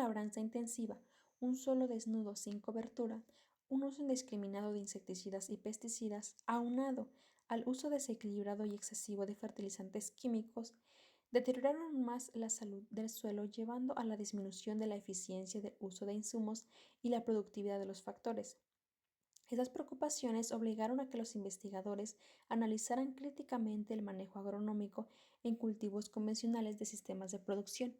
labranza intensiva, un suelo desnudo sin cobertura, un uso indiscriminado de insecticidas y pesticidas, aunado al uso desequilibrado y excesivo de fertilizantes químicos, deterioraron aún más la salud del suelo, llevando a la disminución de la eficiencia del uso de insumos y la productividad de los factores. Estas preocupaciones obligaron a que los investigadores analizaran críticamente el manejo agronómico en cultivos convencionales de sistemas de producción,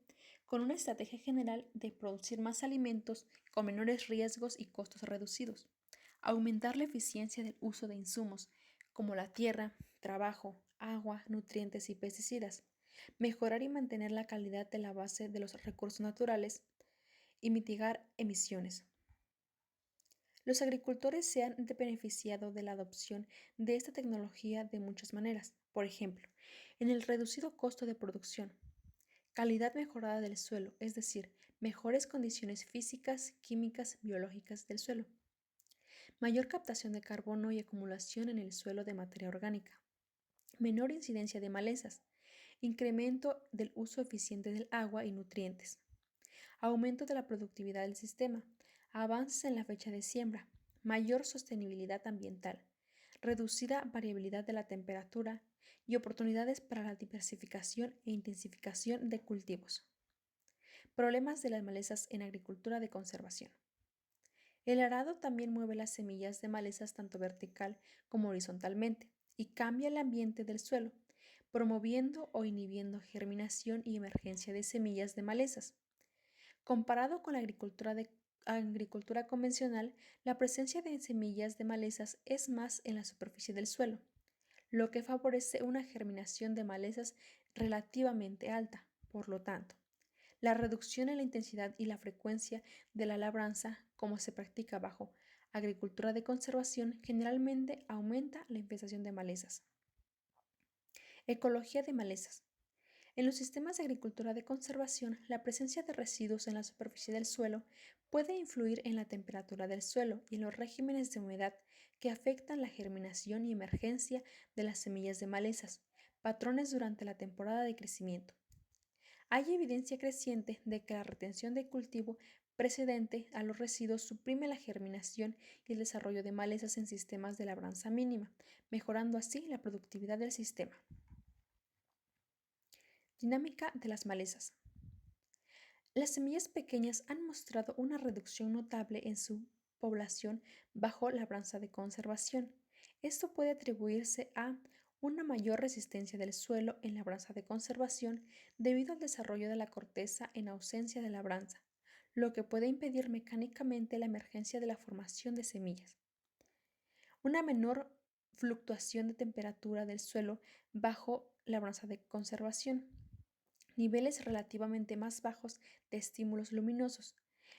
con una estrategia general de producir más alimentos con menores riesgos y costos reducidos, aumentar la eficiencia del uso de insumos como la tierra, trabajo, agua, nutrientes y pesticidas, mejorar y mantener la calidad de la base de los recursos naturales y mitigar emisiones. Los agricultores se han beneficiado de la adopción de esta tecnología de muchas maneras. Por ejemplo, en el reducido costo de producción, calidad mejorada del suelo, es decir, mejores condiciones físicas, químicas, biológicas del suelo, mayor captación de carbono y acumulación en el suelo de materia orgánica, menor incidencia de malezas, incremento del uso eficiente del agua y nutrientes, aumento de la productividad del sistema, avances en la fecha de siembra, mayor sostenibilidad ambiental, reducida variabilidad de la temperatura y oportunidades para la diversificación e intensificación de cultivos. Problemas de las malezas en agricultura de conservación. El arado también mueve las semillas de malezas tanto vertical como horizontalmente y cambia el ambiente del suelo, promoviendo o inhibiendo germinación y emergencia de semillas de malezas. Comparado con la agricultura convencional, la presencia de semillas de malezas es más en la superficie del suelo, lo que favorece una germinación de malezas relativamente alta. Por lo tanto, la reducción en la intensidad y la frecuencia de la labranza, como se practica bajo agricultura de conservación, generalmente aumenta la infestación de malezas. Ecología de malezas. En los sistemas de agricultura de conservación, la presencia de residuos en la superficie del suelo puede influir en la temperatura del suelo y en los regímenes de humedad que afectan la germinación y emergencia de las semillas de malezas, patrones durante la temporada de crecimiento. Hay evidencia creciente de que la retención de cultivo precedente a los residuos suprime la germinación y el desarrollo de malezas en sistemas de labranza mínima, mejorando así la productividad del sistema. Dinámica de las malezas. Las semillas pequeñas han mostrado una reducción notable en su población bajo labranza de conservación. Esto puede atribuirse a una mayor resistencia del suelo en labranza de conservación debido al desarrollo de la corteza en ausencia de labranza, lo que puede impedir mecánicamente la emergencia de la formación de semillas. Una menor fluctuación de temperatura del suelo bajo labranza de conservación, niveles relativamente más bajos de estímulos luminosos,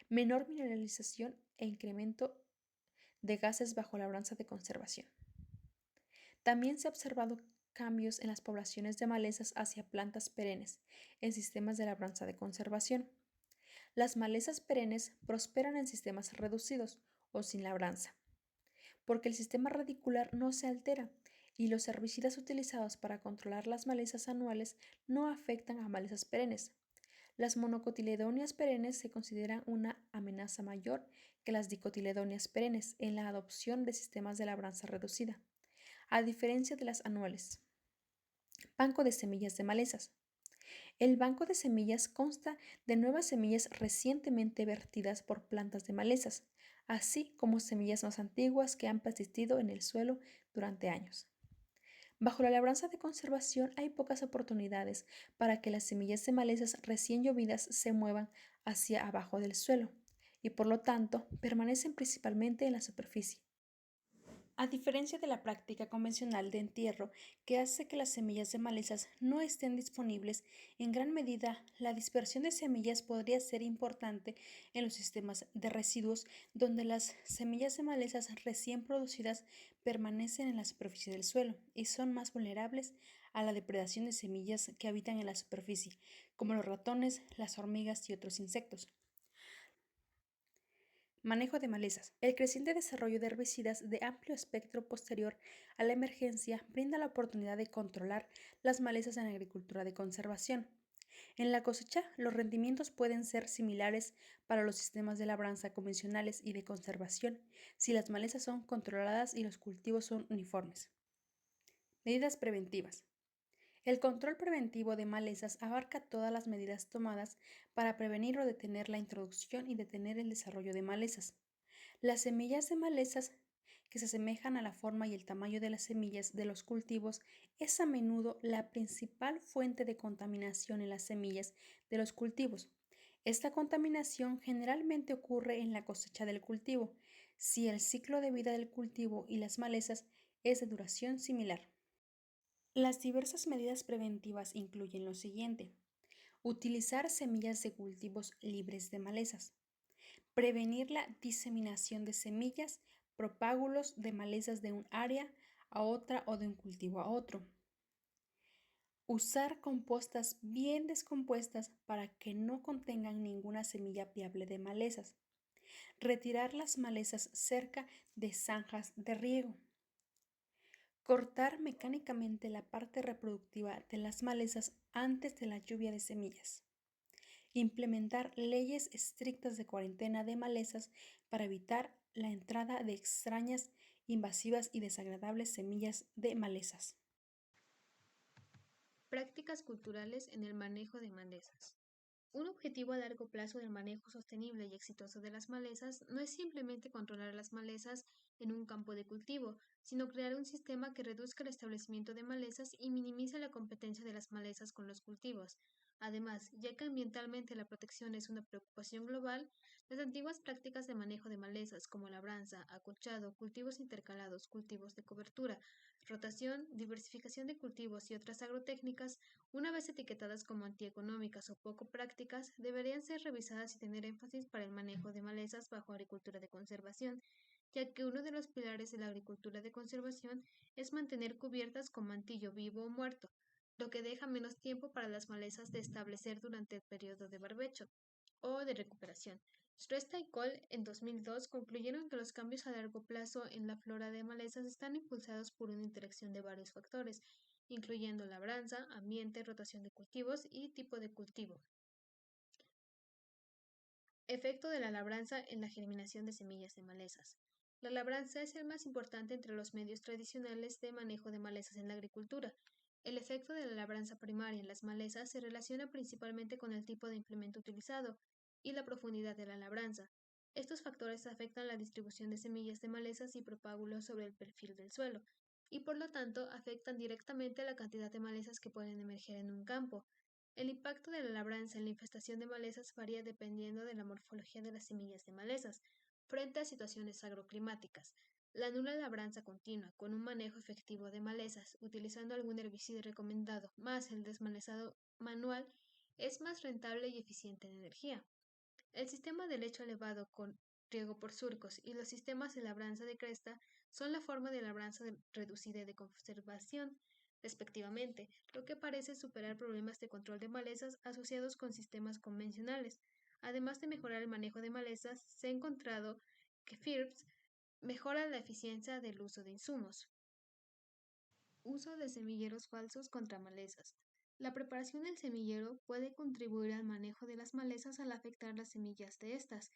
menor mineralización e incremento de gases bajo labranza de conservación. También se han observado cambios en las poblaciones de malezas hacia plantas perennes en sistemas de labranza de conservación. Las malezas perennes prosperan en sistemas reducidos o sin labranza, porque el sistema radicular no se altera y los herbicidas utilizados para controlar las malezas anuales no afectan a malezas perennes. Las monocotiledóneas perennes se consideran una amenaza mayor que las dicotiledóneas perennes en la adopción de sistemas de labranza reducida, a diferencia de las anuales. Banco de semillas de malezas. El banco de semillas consta de nuevas semillas recientemente vertidas por plantas de malezas, así como semillas más antiguas que han persistido en el suelo durante años. Bajo la labranza de conservación hay pocas oportunidades para que las semillas de malezas recién llovidas se muevan hacia abajo del suelo y por lo tanto permanecen principalmente en la superficie. A diferencia de la práctica convencional de entierro que hace que las semillas de malezas no estén disponibles, en gran medida la dispersión de semillas podría ser importante en los sistemas de residuos donde las semillas de malezas recién producidas permanecen en la superficie del suelo y son más vulnerables a la depredación de semillas que habitan en la superficie, como los ratones, las hormigas y otros insectos. Manejo de malezas. El creciente desarrollo de herbicidas de amplio espectro posterior a la emergencia brinda la oportunidad de controlar las malezas en agricultura de conservación. En la cosecha, los rendimientos pueden ser similares para los sistemas de labranza convencionales y de conservación si las malezas son controladas y los cultivos son uniformes. Medidas preventivas. El control preventivo de malezas abarca todas las medidas tomadas para prevenir o detener la introducción y detener el desarrollo de malezas. Las semillas de malezas, que se asemejan a la forma y el tamaño de las semillas de los cultivos, es a menudo la principal fuente de contaminación en las semillas de los cultivos. Esta contaminación generalmente ocurre en la cosecha del cultivo, si el ciclo de vida del cultivo y las malezas es de duración similar. Las diversas medidas preventivas incluyen lo siguiente: utilizar semillas de cultivos libres de malezas, prevenir la diseminación de semillas, propágulos de malezas de un área a otra o de un cultivo a otro. Usar compostas bien descompuestas para que no contengan ninguna semilla viable de malezas. Retirar las malezas cerca de zanjas de riego. Cortar mecánicamente la parte reproductiva de las malezas antes de la lluvia de semillas. Implementar leyes estrictas de cuarentena de malezas para evitar la entrada de extrañas, invasivas y desagradables semillas de malezas. Prácticas culturales en el manejo de malezas. Un objetivo a largo plazo del manejo sostenible y exitoso de las malezas no es simplemente controlar las malezas en un campo de cultivo, sino crear un sistema que reduzca el establecimiento de malezas y minimice la competencia de las malezas con los cultivos. Además, ya que ambientalmente la protección es una preocupación global, las antiguas prácticas de manejo de malezas como labranza, acolchado, cultivos intercalados, cultivos de cobertura, rotación, diversificación de cultivos y otras agrotécnicas, una vez etiquetadas como antieconómicas o poco prácticas, deberían ser revisadas y tener énfasis para el manejo de malezas bajo agricultura de conservación, ya que uno de los pilares de la agricultura de conservación es mantener cubiertas con mantillo vivo o muerto, lo que deja menos tiempo para las malezas de establecer durante el periodo de barbecho o de recuperación. Shrestha y Cole en 2002 concluyeron que los cambios a largo plazo en la flora de malezas están impulsados por una interacción de varios factores, incluyendo labranza, ambiente, rotación de cultivos y tipo de cultivo. Efecto de la labranza en la germinación de semillas de malezas. La labranza es el más importante entre los medios tradicionales de manejo de malezas en la agricultura. El efecto de la labranza primaria en las malezas se relaciona principalmente con el tipo de implemento utilizado y la profundidad de la labranza. Estos factores afectan la distribución de semillas de malezas y propágulos sobre el perfil del suelo, y por lo tanto afectan directamente la cantidad de malezas que pueden emerger en un campo. El impacto de la labranza en la infestación de malezas varía dependiendo de la morfología de las semillas de malezas, frente a situaciones agroclimáticas. La nula labranza continua, con un manejo efectivo de malezas, utilizando algún herbicida recomendado, más el desmalezado manual, es más rentable y eficiente en energía. El sistema de lecho elevado con riego por surcos y los sistemas de labranza de cresta son la forma de labranza reducida y de conservación, respectivamente, lo que parece superar problemas de control de malezas asociados con sistemas convencionales. Además de mejorar el manejo de malezas, se ha encontrado que FIRBS mejora la eficiencia del uso de insumos. Uso de semilleros falsos contra malezas. La preparación del semillero puede contribuir al manejo de las malezas al afectar las semillas de estas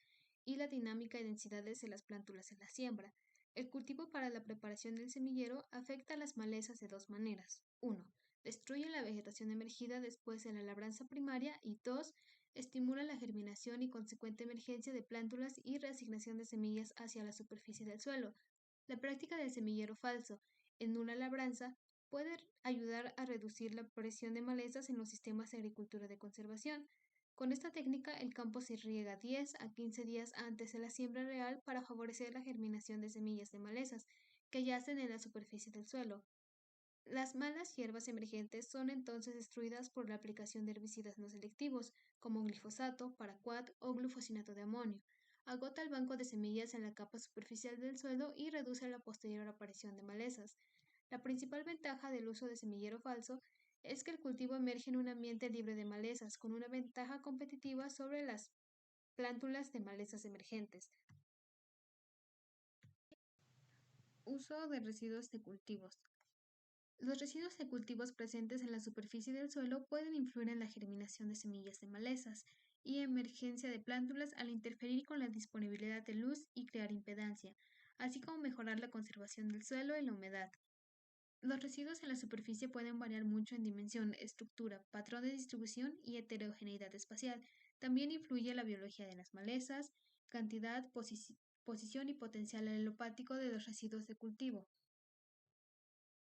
y la dinámica y densidades de las plántulas en la siembra. El cultivo para la preparación del semillero afecta a las malezas de dos maneras. 1. Destruye la vegetación emergida después de la labranza primaria y 2. Estimula la germinación y consecuente emergencia de plántulas y reasignación de semillas hacia la superficie del suelo. La práctica del semillero falso en una labranza puede ayudar a reducir la presión de malezas en los sistemas de agricultura de conservación. Con esta técnica, el campo se riega 10 a 15 días antes de la siembra real para favorecer la germinación de semillas de malezas que yacen en la superficie del suelo. Las malas hierbas emergentes son entonces destruidas por la aplicación de herbicidas no selectivos, como glifosato, paraquat o glufosinato de amonio. Agota el banco de semillas en la capa superficial del suelo y reduce la posterior aparición de malezas. La principal ventaja del uso de semillero falso es que el cultivo emerge en un ambiente libre de malezas, con una ventaja competitiva sobre las plántulas de malezas emergentes. Uso de residuos de cultivos. Los residuos de cultivos presentes en la superficie del suelo pueden influir en la germinación de semillas de malezas y emergencia de plántulas al interferir con la disponibilidad de luz y crear impedancia, así como mejorar la conservación del suelo y la humedad. Los residuos en la superficie pueden variar mucho en dimensión, estructura, patrón de distribución y heterogeneidad espacial. También influye la biología de las malezas, cantidad, posición y potencial alelopático de los residuos de cultivo.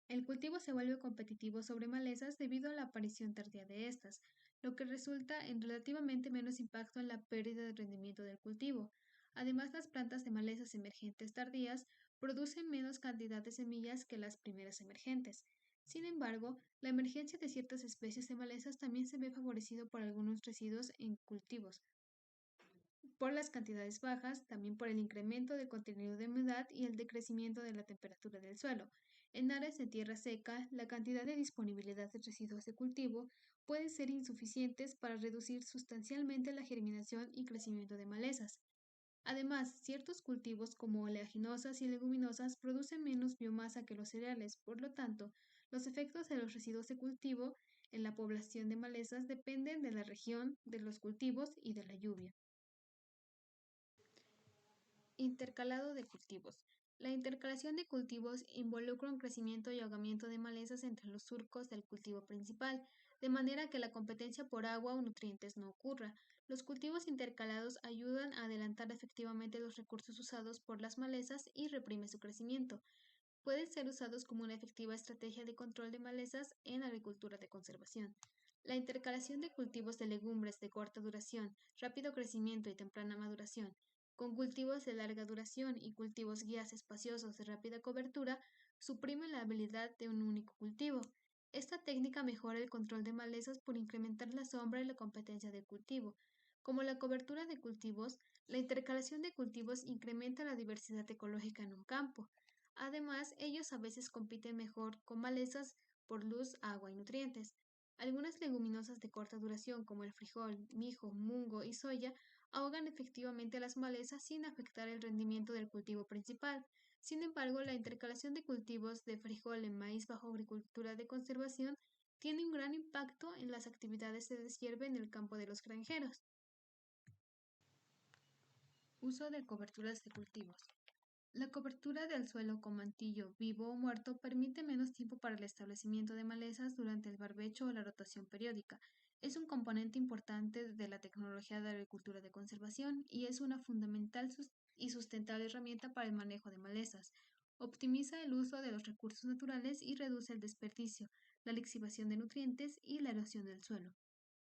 El cultivo se vuelve competitivo sobre malezas debido a la aparición tardía de estas, lo que resulta en relativamente menos impacto en la pérdida de rendimiento del cultivo. Además, las plantas de malezas emergentes tardías producen menos cantidad de semillas que las primeras emergentes. Sin embargo, la emergencia de ciertas especies de malezas también se ve favorecido por algunos residuos en cultivos, por las cantidades bajas, también por el incremento del contenido de humedad y el decrecimiento de la temperatura del suelo. En áreas de tierra seca, la cantidad de disponibilidad de residuos de cultivo puede ser insuficientes para reducir sustancialmente la germinación y crecimiento de malezas. Además, ciertos cultivos como oleaginosas y leguminosas producen menos biomasa que los cereales, por lo tanto, los efectos de los residuos de cultivo en la población de malezas dependen de la región, de los cultivos y de la lluvia. Intercalado de cultivos. La intercalación de cultivos involucra un crecimiento y ahogamiento de malezas entre los surcos del cultivo principal, de manera que la competencia por agua o nutrientes no ocurra. Los cultivos intercalados ayudan a adelantar efectivamente los recursos usados por las malezas y reprime su crecimiento. Pueden ser usados como una efectiva estrategia de control de malezas en agricultura de conservación. La intercalación de cultivos de legumbres de corta duración, rápido crecimiento y temprana maduración, con cultivos de larga duración y cultivos guías espaciosos de rápida cobertura, suprime la habilidad de un único cultivo. Esta técnica mejora el control de malezas por incrementar la sombra y la competencia del cultivo. Como la cobertura de cultivos, la intercalación de cultivos incrementa la diversidad ecológica en un campo. Además, ellos a veces compiten mejor con malezas por luz, agua y nutrientes. Algunas leguminosas de corta duración, como el frijol, mijo, mungo y soya, ahogan efectivamente las malezas sin afectar el rendimiento del cultivo principal. Sin embargo, la intercalación de cultivos de frijol en maíz bajo agricultura de conservación tiene un gran impacto en las actividades de deshierve en el campo de los granjeros. Uso de coberturas de cultivos. La cobertura del suelo con mantillo vivo o muerto permite menos tiempo para el establecimiento de malezas durante el barbecho o la rotación periódica. Es un componente importante de la tecnología de agricultura de conservación y es una fundamental y sustentable herramienta para el manejo de malezas. Optimiza el uso de los recursos naturales y reduce el desperdicio, la lixiviación de nutrientes y la erosión del suelo.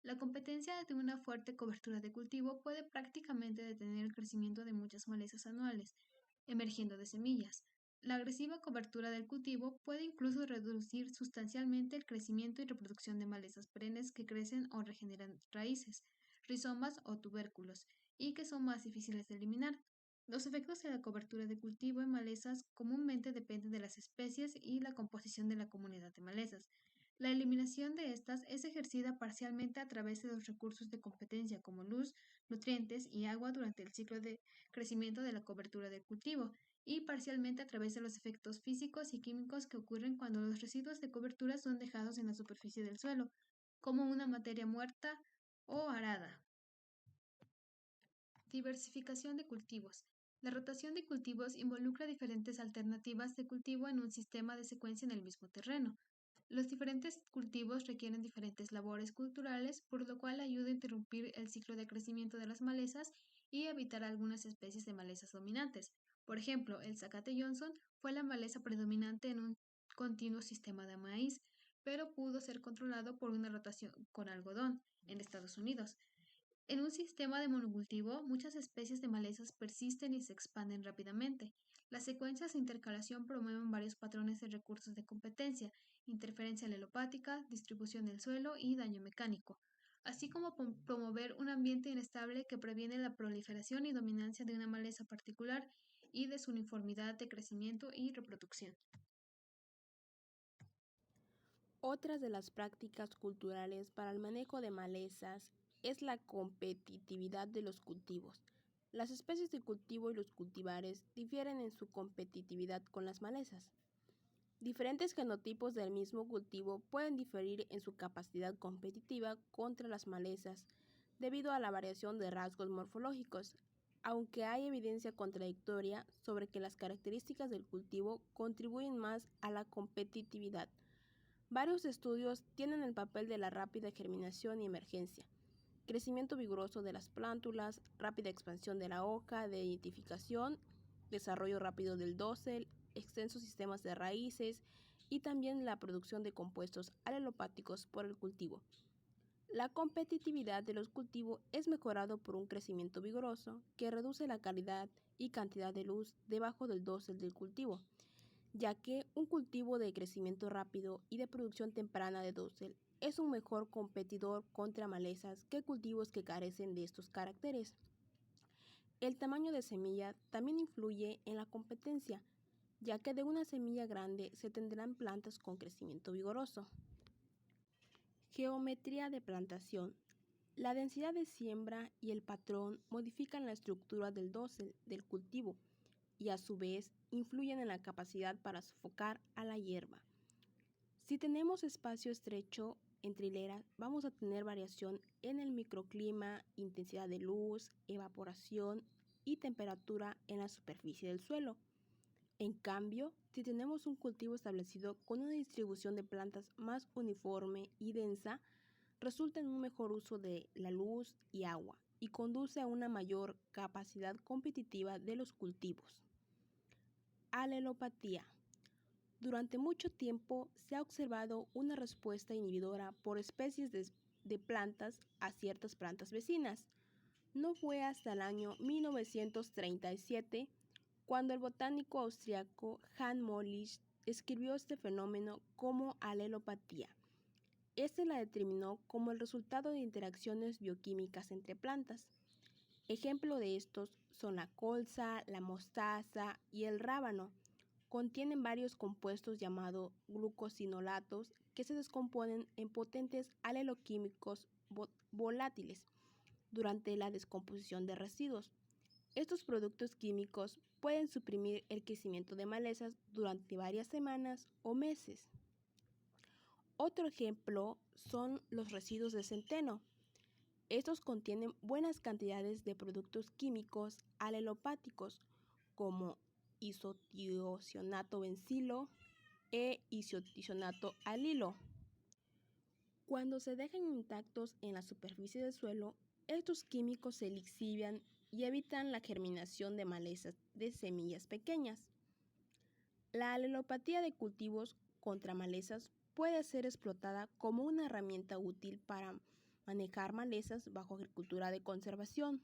La competencia de una fuerte cobertura de cultivo puede prácticamente detener el crecimiento de muchas malezas anuales, emergiendo de semillas. La agresiva cobertura del cultivo puede incluso reducir sustancialmente el crecimiento y reproducción de malezas perennes que crecen o regeneran raíces, rizomas o tubérculos, y que son más difíciles de eliminar. Los efectos de la cobertura de cultivo en malezas comúnmente dependen de las especies y la composición de la comunidad de malezas. La eliminación de estas es ejercida parcialmente a través de los recursos de competencia como luz, nutrientes y agua durante el ciclo de crecimiento de la cobertura del cultivo, y parcialmente a través de los efectos físicos y químicos que ocurren cuando los residuos de cobertura son dejados en la superficie del suelo, como una materia muerta o arada. Diversificación de cultivos. La rotación de cultivos involucra diferentes alternativas de cultivo en un sistema de secuencia en el mismo terreno. Los diferentes cultivos requieren diferentes labores culturales, por lo cual ayuda a interrumpir el ciclo de crecimiento de las malezas y evitar algunas especies de malezas dominantes. Por ejemplo, el zacate Johnson fue la maleza predominante en un continuo sistema de maíz, pero pudo ser controlado por una rotación con algodón en Estados Unidos. En un sistema de monocultivo, muchas especies de malezas persisten y se expanden rápidamente. Las secuencias de intercalación promueven varios patrones de recursos de competencia, interferencia alelopática, distribución del suelo y daño mecánico, así como promover un ambiente inestable que previene la proliferación y dominancia de una maleza particular y de su uniformidad de crecimiento y reproducción. Otras de las prácticas culturales para el manejo de malezas es la competitividad de los cultivos. Las especies de cultivo y los cultivares difieren en su competitividad con las malezas. Diferentes genotipos del mismo cultivo pueden diferir en su capacidad competitiva contra las malezas debido a la variación de rasgos morfológicos, aunque hay evidencia contradictoria sobre que las características del cultivo contribuyen más a la competitividad. Varios estudios tienen el papel de la rápida germinación y emergencia, crecimiento vigoroso de las plántulas, rápida expansión de la hoja de identificación, desarrollo rápido del dosel, extensos sistemas de raíces y también la producción de compuestos alelopáticos por el cultivo. La competitividad de los cultivos es mejorado por un crecimiento vigoroso que reduce la calidad y cantidad de luz debajo del dosel del cultivo, ya que un cultivo de crecimiento rápido y de producción temprana de dosel es un mejor competidor contra malezas que cultivos que carecen de estos caracteres. El tamaño de semilla también influye en la competencia, ya que de una semilla grande se tendrán plantas con crecimiento vigoroso. Geometría de plantación. La densidad de siembra y el patrón modifican la estructura del dosel del cultivo y a su vez influyen en la capacidad para sofocar a la hierba. Si tenemos espacio estrecho entre hileras, vamos a tener variación en el microclima, intensidad de luz, evaporación y temperatura en la superficie del suelo. En cambio, si tenemos un cultivo establecido con una distribución de plantas más uniforme y densa, resulta en un mejor uso de la luz y agua y conduce a una mayor capacidad competitiva de los cultivos. Alelopatía. Durante mucho tiempo se ha observado una respuesta inhibidora por especies de plantas a ciertas plantas vecinas. No fue hasta el año 1937 cuando el botánico austriaco Hans Möllisch escribió este fenómeno como alelopatía. Este la determinó como el resultado de interacciones bioquímicas entre plantas. Ejemplo de estos son la colza, la mostaza y el rábano. Contienen varios compuestos llamados glucosinolatos que se descomponen en potentes aleloquímicos volátiles durante la descomposición de residuos. Estos productos químicos pueden suprimir el crecimiento de malezas durante varias semanas o meses. Otro ejemplo son los residuos de centeno. Estos contienen buenas cantidades de productos químicos alelopáticos como isotionato bencilo e isotionato alilo. Cuando se dejan intactos en la superficie del suelo, estos químicos se lixivian y evitan la germinación de malezas de semillas pequeñas. La alelopatía de cultivos contra malezas puede ser explotada como una herramienta útil para manejar malezas bajo agricultura de conservación.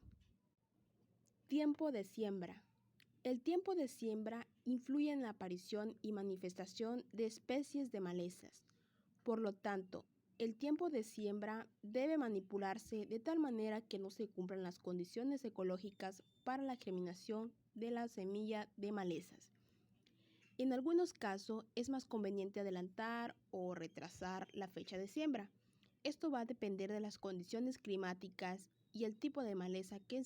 Tiempo de siembra. El tiempo de siembra influye en la aparición y manifestación de especies de malezas. Por lo tanto, el tiempo de siembra debe manipularse de tal manera que no se cumplan las condiciones ecológicas para la germinación de la semilla de malezas. En algunos casos es más conveniente adelantar o retrasar la fecha de siembra. Esto va a depender de las condiciones climáticas y el tipo de maleza que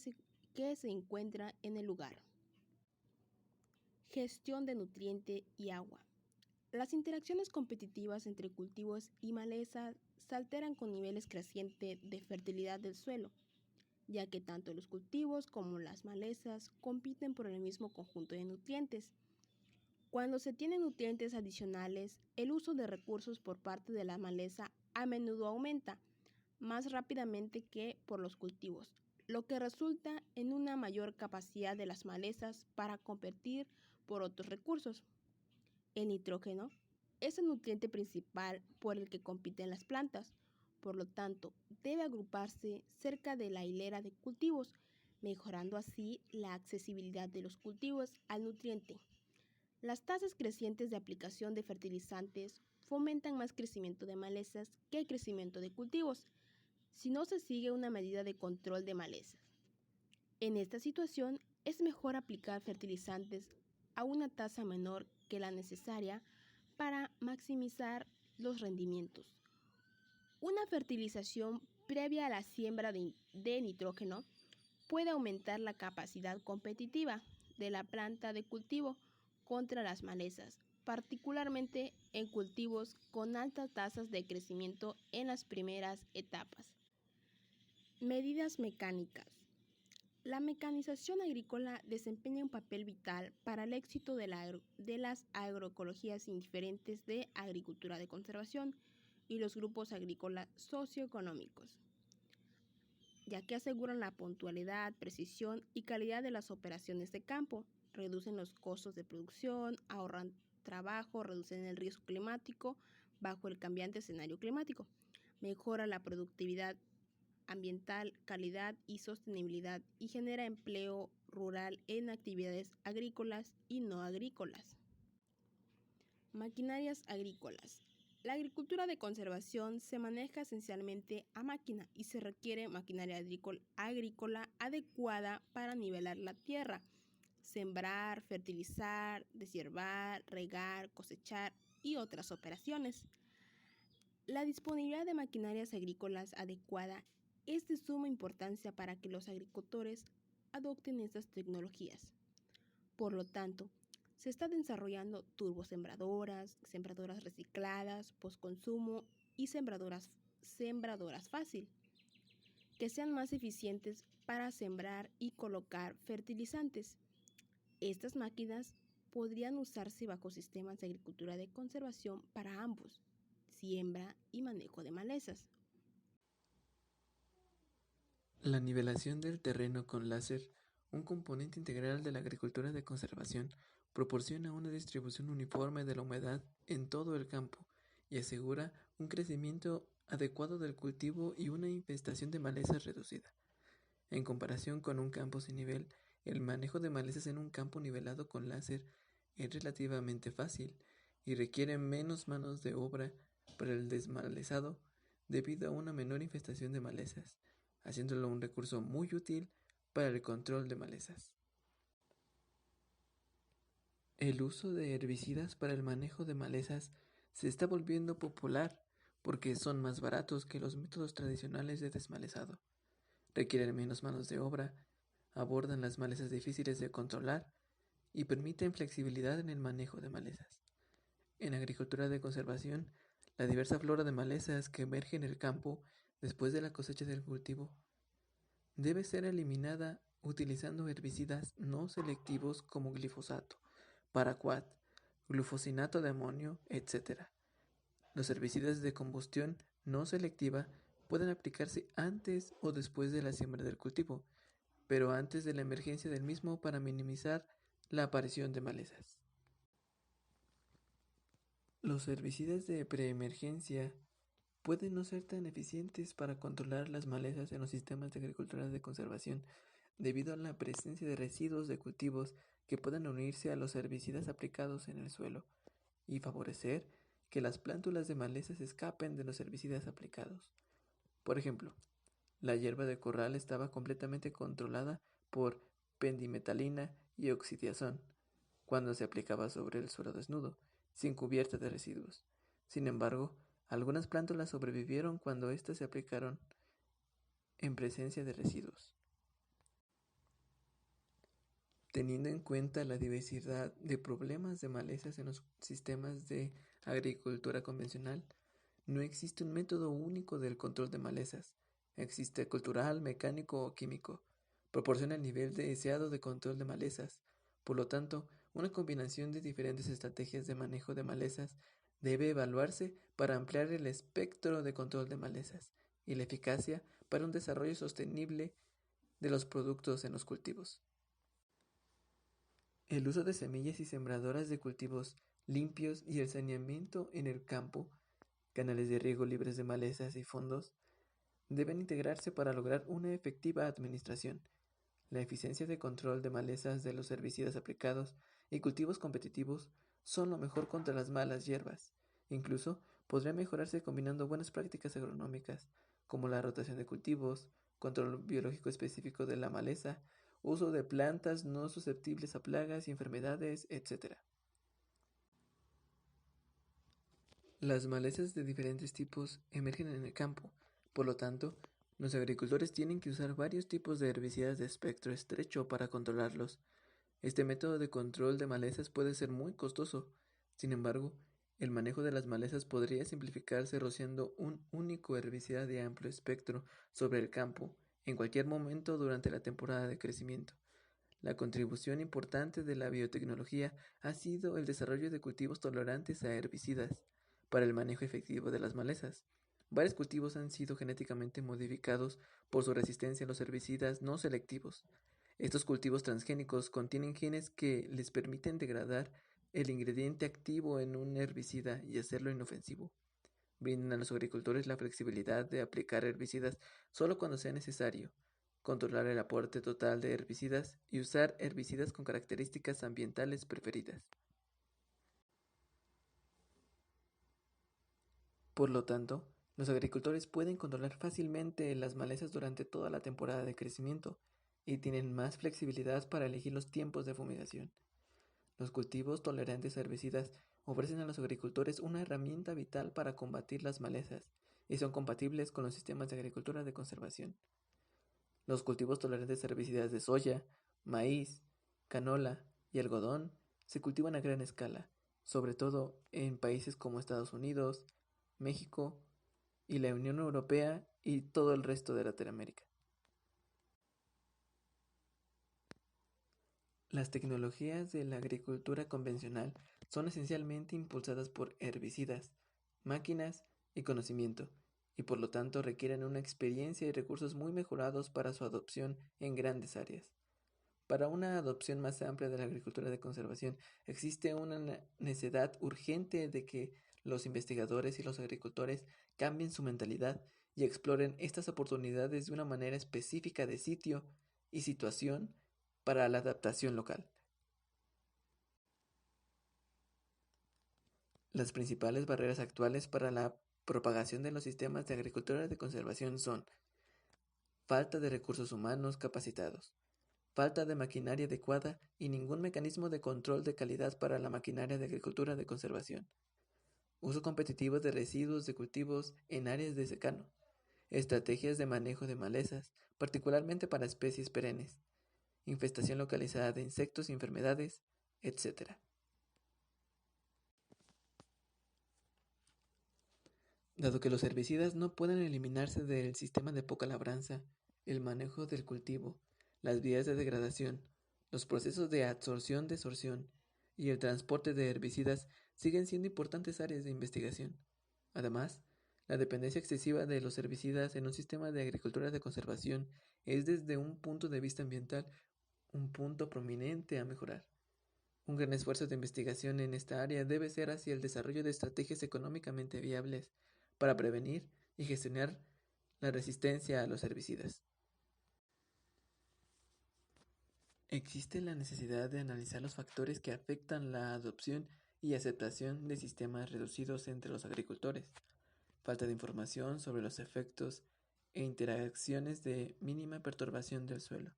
se encuentra en el lugar. Gestión de nutriente y agua. Las interacciones competitivas entre cultivos y malezas se alteran con niveles crecientes de fertilidad del suelo, ya que tanto los cultivos como las malezas compiten por el mismo conjunto de nutrientes. Cuando se tienen nutrientes adicionales, el uso de recursos por parte de la maleza a menudo aumenta más rápidamente que por los cultivos, lo que resulta en una mayor capacidad de las malezas para competir por otros recursos. El nitrógeno es el nutriente principal por el que compiten las plantas, por lo tanto, debe agruparse cerca de la hilera de cultivos, mejorando así la accesibilidad de los cultivos al nutriente. Las tasas crecientes de aplicación de fertilizantes fomentan más crecimiento de malezas que crecimiento de cultivos, si no se sigue una medida de control de malezas. En esta situación, es mejor aplicar fertilizantes a una tasa menor que la necesaria para maximizar los rendimientos. Una fertilización previa a la siembra de nitrógeno puede aumentar la capacidad competitiva de la planta de cultivo contra las malezas, particularmente en cultivos con altas tasas de crecimiento en las primeras etapas. Medidas mecánicas. La mecanización agrícola desempeña un papel vital para el éxito de las agroecologías indiferentes de agricultura de conservación y los grupos agrícolas socioeconómicos, ya que aseguran la puntualidad, precisión y calidad de las operaciones de campo, reducen los costos de producción, ahorran trabajo, reducen el riesgo climático bajo el cambiante escenario climático, mejora la productividad ambiental, calidad y sostenibilidad y genera empleo rural en actividades agrícolas y no agrícolas. Maquinarias agrícolas. La agricultura de conservación se maneja esencialmente a máquina y se requiere maquinaria agrícola adecuada para nivelar la tierra, sembrar, fertilizar, deshiervar, regar, cosechar y otras operaciones. La disponibilidad de maquinarias agrícolas adecuada es de suma importancia para que los agricultores adopten estas tecnologías. Por lo tanto, se están desarrollando turbosembradoras, sembradoras recicladas, postconsumo y sembradoras fácil, que sean más eficientes para sembrar y colocar fertilizantes. Estas máquinas podrían usarse bajo sistemas de agricultura de conservación para ambos, siembra y manejo de malezas. La nivelación del terreno con láser, un componente integral de la agricultura de conservación, proporciona una distribución uniforme de la humedad en todo el campo y asegura un crecimiento adecuado del cultivo y una infestación de malezas reducida. En comparación con un campo sin nivel, el manejo de malezas en un campo nivelado con láser es relativamente fácil y requiere menos manos de obra para el desmalezado debido a una menor infestación de malezas, haciéndolo un recurso muy útil para el control de malezas. El uso de herbicidas para el manejo de malezas se está volviendo popular porque son más baratos que los métodos tradicionales de desmalezado, requieren menos manos de obra, abordan las malezas difíciles de controlar y permiten flexibilidad en el manejo de malezas. En agricultura de conservación, la diversa flora de malezas que emerge en el campo después de la cosecha del cultivo debe ser eliminada utilizando herbicidas no selectivos como glifosato, paraquat, glufosinato de amonio, etc. Los herbicidas de combustión no selectiva pueden aplicarse antes o después de la siembra del cultivo, pero antes de la emergencia del mismo para minimizar la aparición de malezas. Los herbicidas de preemergencia pueden no ser tan eficientes para controlar las malezas en los sistemas de agricultura de conservación debido a la presencia de residuos de cultivos que pueden unirse a los herbicidas aplicados en el suelo y favorecer que las plántulas de malezas escapen de los herbicidas aplicados. Por ejemplo, la hierba de corral estaba completamente controlada por pendimetalina y oxidiazón cuando se aplicaba sobre el suelo desnudo, sin cubierta de residuos. Sin embargo, algunas plántulas sobrevivieron cuando éstas se aplicaron en presencia de residuos. Teniendo en cuenta la diversidad de problemas de malezas en los sistemas de agricultura convencional, no existe un método único del control de malezas. Existe cultural, mecánico o químico. Proporciona el nivel deseado de control de malezas. Por lo tanto, una combinación de diferentes estrategias de manejo de malezas debe evaluarse para ampliar el espectro de control de malezas y la eficacia para un desarrollo sostenible de los productos en los cultivos. El uso de semillas y sembradoras de cultivos limpios y el saneamiento en el campo, canales de riego libres de malezas y fondos, deben integrarse para lograr una efectiva administración. La eficiencia de control de malezas de los herbicidas aplicados y cultivos competitivos son lo mejor contra las malas hierbas. Incluso podría mejorarse combinando buenas prácticas agronómicas, como la rotación de cultivos, control biológico específico de la maleza, uso de plantas no susceptibles a plagas y enfermedades, etc. Las malezas de diferentes tipos emergen en el campo, por lo tanto, los agricultores tienen que usar varios tipos de herbicidas de espectro estrecho para controlarlos. Este método de control de malezas puede ser muy costoso, Sin embargo, el manejo de las malezas podría simplificarse rociando un único herbicida de amplio espectro sobre el campo en cualquier momento durante la temporada de crecimiento. La contribución importante de la biotecnología ha sido el desarrollo de cultivos tolerantes a herbicidas para el manejo efectivo de las malezas. Varios cultivos han sido genéticamente modificados por su resistencia a los herbicidas no selectivos. Estos cultivos transgénicos contienen genes que les permiten degradar el ingrediente activo en un herbicida y hacerlo inofensivo. Brindan a los agricultores la flexibilidad de aplicar herbicidas solo cuando sea necesario, controlar el aporte total de herbicidas y usar herbicidas con características ambientales preferidas. Por lo tanto, los agricultores pueden controlar fácilmente las malezas durante toda la temporada de crecimiento y tienen más flexibilidad para elegir los tiempos de fumigación. Los cultivos tolerantes a herbicidas ofrecen a los agricultores una herramienta vital para combatir las malezas y son compatibles con los sistemas de agricultura de conservación. Los cultivos tolerantes a herbicidas de soya, maíz, canola y algodón se cultivan a gran escala, sobre todo en países como Estados Unidos, México y la Unión Europea y todo el resto de Latinoamérica. Las tecnologías de la agricultura convencional son esencialmente impulsadas por herbicidas, máquinas y conocimiento, y por lo tanto requieren una experiencia y recursos muy mejorados para su adopción en grandes áreas. Para una adopción más amplia de la agricultura de conservación, existe una necesidad urgente de que los investigadores y los agricultores cambien su mentalidad y exploren estas oportunidades de una manera específica de sitio y situación para la adaptación local. Las principales barreras actuales para la propagación de los sistemas de agricultura de conservación son falta de recursos humanos capacitados, falta de maquinaria adecuada y ningún mecanismo de control de calidad para la maquinaria de agricultura de conservación, uso competitivo de residuos de cultivos en áreas de secano, estrategias de manejo de malezas, particularmente para especies perennes, infestación localizada de insectos y enfermedades, etc. Dado que los herbicidas no pueden eliminarse del sistema de poca labranza, el manejo del cultivo, las vías de degradación, los procesos de absorción-desorción y el transporte de herbicidas siguen siendo importantes áreas de investigación. Además, la dependencia excesiva de los herbicidas en un sistema de agricultura de conservación es desde un punto de vista ambiental un punto prominente a mejorar. Un gran esfuerzo de investigación en esta área debe ser hacia el desarrollo de estrategias económicamente viables para prevenir y gestionar la resistencia a los herbicidas. Existe la necesidad de analizar los factores que afectan la adopción y aceptación de sistemas reducidos entre los agricultores, falta de información sobre los efectos e interacciones de mínima perturbación del suelo,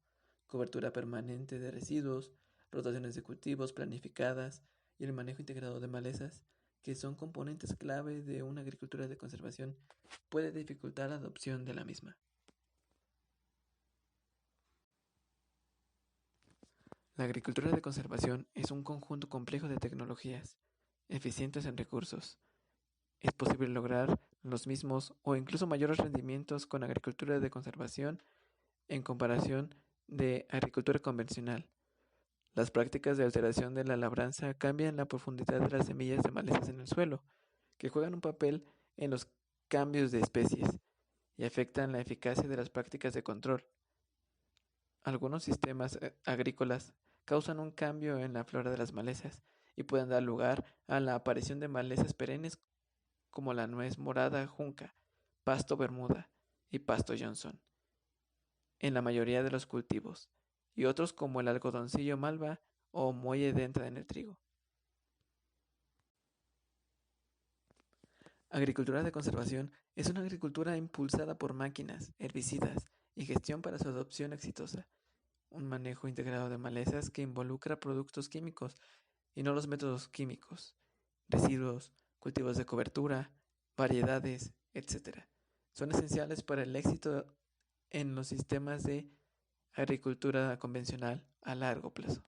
cobertura permanente de residuos, rotaciones de cultivos planificadas y el manejo integrado de malezas, que son componentes clave de una agricultura de conservación, puede dificultar la adopción de la misma. La agricultura de conservación es un conjunto complejo de tecnologías, eficientes en recursos. Es posible lograr los mismos o incluso mayores rendimientos con agricultura de conservación en comparación de agricultura convencional. Las prácticas de alteración de la labranza cambian la profundidad de las semillas de malezas en el suelo, que juegan un papel en los cambios de especies y afectan la eficacia de las prácticas de control. Algunos sistemas agrícolas causan un cambio en la flora de las malezas y pueden dar lugar a la aparición de malezas perennes como la nuez morada junca, pasto bermuda y pasto Johnson en la mayoría de los cultivos, y otros como el algodoncillo malva o muelle de entrada en el trigo. Agricultura de conservación es una agricultura impulsada por máquinas, herbicidas y gestión para su adopción exitosa. Un manejo integrado de malezas que involucra productos químicos y no los métodos químicos, residuos, cultivos de cobertura, variedades, etc. Son esenciales para el éxito en los sistemas de agricultura convencional a largo plazo.